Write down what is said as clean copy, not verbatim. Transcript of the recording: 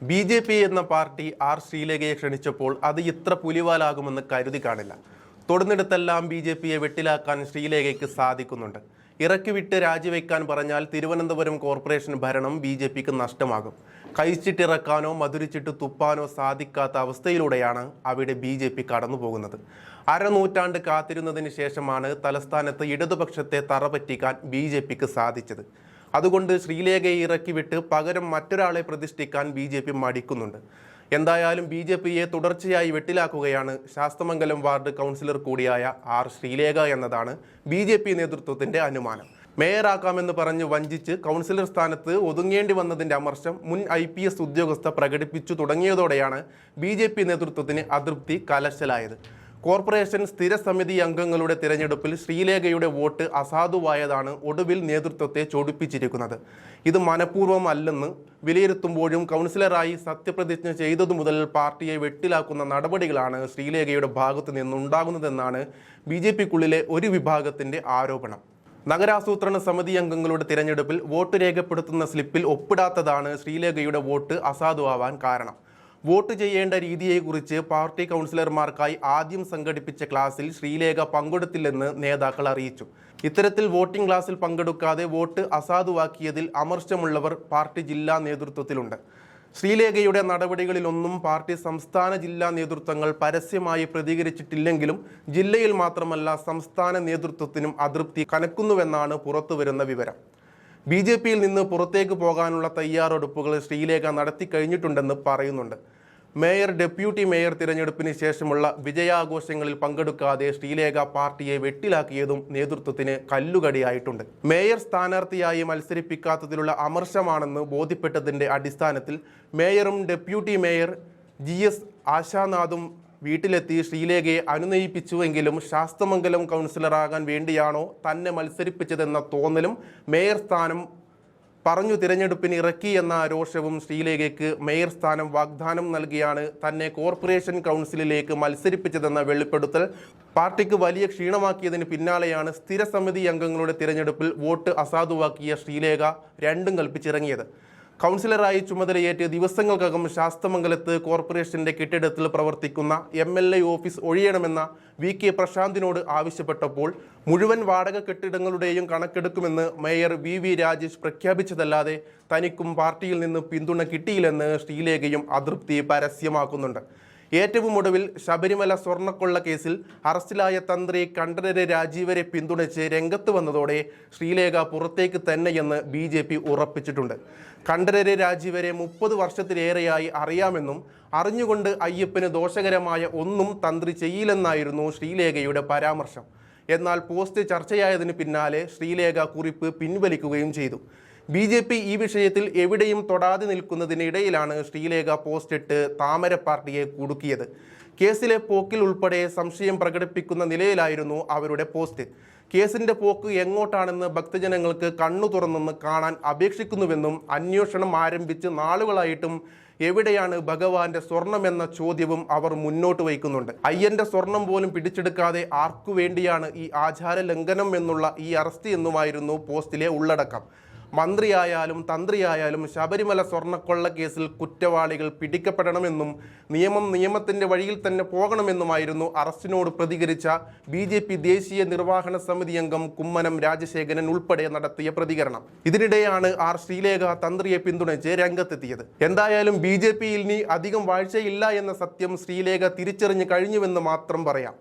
BJP. എന്ന party R ശ്രീലേഖയെ ക്ഷണിച്ചപ്പോൾ അത് ഇത്ര പുലിവാലാകുമെന്ന് കരുതി കാണില്ല. തൊടുന്നിടത്തെല്ലാം ബി.ജെ.പിയെ വെട്ടിലാക്കാൻ ശ്രീലേഖയ്ക്ക് സാധിക്കുന്നുണ്ട്. ഇറക്കിവിട്ട് രാജിവെക്കാൻ പറഞ്ഞാൽ തിരുവനന്തപുരം കോർപ്പറേഷൻ ഭരണം ബി.ജെ.പിക്ക് നഷ്ടമാകും. കഴിച്ചിട്ടിറക്കാനോ മധുരിച്ചിട്ട് തുപ്പാനോ സാധിക്കാത്ത അവസ്ഥയിലൂടെയാണ് അവിടെ ബി.ജെ.പി. കടന്നുപോകുന്നത്. അരനൂറ്റാണ്ട് കാത്തിരുന്നതിന് ശേഷമാണ് തലസ്ഥാനത്ത് ഇടതുപക്ഷത്തെ തറപറ്റിക്കാൻ ബി.ജെ.പിക്ക് സാധിച്ചത്. അതുകൊണ്ട് ശ്രീലേഖയെ ഇറക്കിവിട്ട് പകരം മറ്റൊരാളെ പ്രതിഷ്ഠിക്കാൻ ബി.ജെ.പി. മടിക്കുന്നുണ്ട്. എന്തായാലും ബി.ജെ.പിയെ തുടർച്ചയായി വെട്ടിലാക്കുകയാണ് ശാസ്തമംഗലം വാർഡ് കൗൺസിലർ കൂടിയായ ആർ ശ്രീലേഖ എന്നതാണ് ബി.ജെ.പി. നേതൃത്വത്തിന്റെ അനുമാനം. മേയറാക്കാമെന്ന് പറഞ്ഞ് വഞ്ചിച്ച് കൗൺസിലർ സ്ഥാനത്ത് ഒതുങ്ങേണ്ടി വന്നതിന്റെ അമർഷം മുൻ IPS ഉദ്യോഗസ്ഥ പ്രകടിപ്പിച്ചു തുടങ്ങിയതോടെയാണ് ബി.ജെ.പി. നേതൃത്വത്തിന് അതൃപ്തി കലശലായത്. കോർപ്പറേഷൻ സ്ഥിരസമിതി അംഗങ്ങളുടെ തിരഞ്ഞെടുപ്പിൽ ശ്രീലേഖയുടെ വോട്ട് അസാധുവായതാണ് ഒടുവിൽ നേതൃത്വത്തെ ചൊടിപ്പിച്ചിരിക്കുന്നത്. ഇത് മനഃപൂർവ്വം അല്ലെന്ന് വിലയിരുത്തുമ്പോഴും കൗൺസിലറായി സത്യപ്രതിജ്ഞ ചെയ്തതു മുതൽ പാർട്ടിയെ വെട്ടിലാക്കുന്ന നടപടികളാണ് ശ്രീലേഖയുടെ ഭാഗത്തു നിന്നുണ്ടാകുന്നതെന്നാണ് ബി.ജെ.പിക്കുള്ളിലെ ഒരു വിഭാഗത്തിന്റെ ആരോപണം. നഗരാസൂത്രണ സമിതി അംഗങ്ങളുടെ തിരഞ്ഞെടുപ്പിൽ വോട്ട് രേഖപ്പെടുത്തുന്ന സ്ലിപ്പിൽ ഒപ്പിടാത്തതാണ് ശ്രീലേഖയുടെ വോട്ട് അസാധുവാവാൻ കാരണം. വോട്ട് ചെയ്യേണ്ട രീതിയെക്കുറിച്ച് പാർട്ടി കൗൺസിലർമാർക്കായി ആദ്യം സംഘടിപ്പിച്ച ക്ലാസ്സിൽ ശ്രീലേഖ പങ്കെടുത്തില്ലെന്ന് നേതാക്കൾ അറിയിച്ചു. ഇത്തരത്തിൽ വോട്ടിംഗ് ക്ലാസ്സിൽ പങ്കെടുക്കാതെ വോട്ട് അസാധുവാക്കിയതിൽ അമർഷമുള്ളവർ പാർട്ടി ജില്ലാ നേതൃത്വത്തിലുണ്ട്. ശ്രീലേഖയുടെ നടപടികളിലൊന്നും പാർട്ടി സംസ്ഥാന ജില്ലാ നേതൃത്വങ്ങൾ പരസ്യമായി പ്രതികരിച്ചിട്ടില്ലെങ്കിലും ജില്ലയിൽ മാത്രമല്ല സംസ്ഥാന നേതൃത്വത്തിനും അതൃപ്തി കനക്കുന്നുവെന്നാണ് പുറത്തുവരുന്ന വിവരം. ബി.ജെ.പിയിൽ നിന്ന് പുറത്തേക്ക് പോകാനുള്ള തയ്യാറെടുപ്പുകൾ ശ്രീലേഖ നടത്തിക്കഴിഞ്ഞിട്ടുണ്ടെന്ന് പറയുന്നുണ്ട്. മേയർ, ഡെപ്യൂട്ടി മേയർ തിരഞ്ഞെടുപ്പിന് ശേഷമുള്ള വിജയാഘോഷങ്ങളിൽ പങ്കെടുക്കാതെ ശ്രീലേഖ പാർട്ടിയെ വെട്ടിലാക്കിയതും നേതൃത്വത്തിന് കല്ലുകടിയായിട്ടുണ്ട്. മേയർ സ്ഥാനാർത്ഥിയായി മത്സരിപ്പിക്കാത്തതിലുള്ള അമർഷമാണെന്ന് ബോധ്യപ്പെട്ടതിന്റെ അടിസ്ഥാനത്തിൽ മേയറും ഡെപ്യൂട്ടി മേയർ GS ആശാനാഥും വീട്ടിലെത്തി ശ്രീലേഖയെ അനുനയിപ്പിച്ചുവെങ്കിലും ശാസ്തമംഗലം കൗൺസിലറാകാൻ വേണ്ടിയാണോ തന്നെ മത്സരിപ്പിച്ചതെന്ന തോന്നലും മേയർ സ്ഥാനം പറഞ്ഞു തിരഞ്ഞെടുപ്പിന് ഇറക്കി എന്ന രോഷവും ശ്രീലേഖയ്ക്ക് മേയർ സ്ഥാനം വാഗ്ദാനം നൽകിയാണ് തന്നെ കോർപ്പറേഷൻ കൗൺസിലിലേക്ക് മത്സരിപ്പിച്ചതെന്ന വെളിപ്പെടുത്തൽ പാർട്ടിക്ക് വലിയ ക്ഷീണമാക്കിയതിന് പിന്നാലെയാണ് സ്ഥിരസമിതി അംഗങ്ങളുടെ തിരഞ്ഞെടുപ്പിൽ വോട്ട് അസാധുവാക്കിയ ശ്രീലേഖ രണ്ടും കൽപ്പിച്ചിറങ്ങിയത്. കൗൺസിലറായി ചുമതലയേറ്റ് ദിവസങ്ങൾക്കകം ശാസ്തമംഗലത്ത് കോർപ്പറേഷന്റെ കെട്ടിടത്തിൽ പ്രവർത്തിക്കുന്ന MLA ഓഫീസ് ഒഴിയണമെന്ന VK പ്രശാന്തിനോട് ആവശ്യപ്പെട്ടപ്പോൾ മുഴുവൻ വാടക കെട്ടിടങ്ങളുടെയും കണക്കെടുക്കുമെന്ന് മേയർ VV രാജേഷ് പ്രഖ്യാപിച്ചതല്ലാതെ തനിക്കും പാർട്ടിയിൽ നിന്ന് പിന്തുണ കിട്ടിയില്ലെന്ന് ശ്രീലേഖയും അതൃപ്തി പരസ്യമാക്കുന്നുണ്ട്. ഏറ്റവും ഒടുവിൽ ശബരിമല സ്വർണ്ണക്കൊള്ള കേസിൽ അറസ്റ്റിലായ തന്ത്രി കണ്ഠരര് രാജീവരെ പിന്തുണച്ച് രംഗത്ത് വന്നതോടെ ശ്രീലേഖ പുറത്തേക്ക് തന്നെയെന്ന് ബി.ജെ.പി. ഉറപ്പിച്ചിട്ടുണ്ട്. കണ്ഠരര് രാജീവരെ 30 വർഷത്തിലേറെയായി അറിയാമെന്നും അറിഞ്ഞുകൊണ്ട് അയ്യപ്പന് ദോഷകരമായ ഒന്നും തന്ത്രി ചെയ്യില്ലെന്നായിരുന്നു ശ്രീലേഖയുടെ പരാമർശം. എന്നാൽ പോസ്റ്റ് ചർച്ചയായതിനു പിന്നാലെ ശ്രീലേഖ കുറിപ്പ് പിൻവലിക്കുകയും ചെയ്തു. ബി.ജെ.പി. ഈ വിഷയത്തിൽ എവിടെയും തൊടാതെ നിൽക്കുന്നതിനിടയിലാണ് ശ്രീലേഖ പോസ്റ്റിട്ട് താമര പാർട്ടിയെ കുടുക്കിയത്. കേസിലെ പോക്കിൽ ഉൾപ്പെടെ സംശയം പ്രകടിപ്പിക്കുന്ന നിലയിലായിരുന്നു അവരുടെ പോസ്റ്റ്. കേസിന്റെ പോക്ക് എങ്ങോട്ടാണെന്ന് ഭക്തജനങ്ങൾക്ക് കണ്ണു തുറന്നൊന്ന് കാണാൻ അപേക്ഷിക്കുന്നുവെന്നും അന്വേഷണം ആരംഭിച്ച് നാളുകളായിട്ടും എവിടെയാണ് ഭഗവാന്റെ സ്വർണമെന്ന ചോദ്യവും അവർ മുന്നോട്ട് വയ്ക്കുന്നുണ്ട്. അയ്യന്റെ സ്വർണം പോലും പിടിച്ചെടുക്കാതെ ആർക്കു വേണ്ടിയാണ് ഈ ആചാര ലംഘനം എന്നുള്ള ഈ അറസ്റ്റ് എന്നുമായിരുന്നു പോസ്റ്റിലെ ഉള്ളടക്കം. മന്ത്രിയായാലും തന്ത്രിയായാലും ശബരിമല സ്വർണ്ണക്കൊള്ള കേസിൽ കുറ്റവാളികൾ പിടിക്കപ്പെടണമെന്നും നിയമത്തിന്റെ വഴിയിൽ തന്നെ പോകണമെന്നുമായിരുന്നു അറസ്റ്റിനോട് പ്രതികരിച്ച ബി.ജെ.പി. ദേശീയ നിർവ്വഹണ സമിതി അംഗം കുമ്മനം രാജശേഖരൻ ഉൾപ്പെടെ നടത്തിയ പ്രതികരണം. ഇതിനിടെയാണ് ആർ ശ്രീലേഖ തന്ത്രിയെ പിന്തുണച്ച് രംഗത്തെത്തിയത്. എന്തായാലും ബി.ജെ.പിയിൽ ഇനി അധികം വാഴ്ചയില്ല എന്ന സത്യം ശ്രീലേഖ തിരിച്ചറിഞ്ഞു കഴിഞ്ഞുവെന്ന് മാത്രം പറയാം.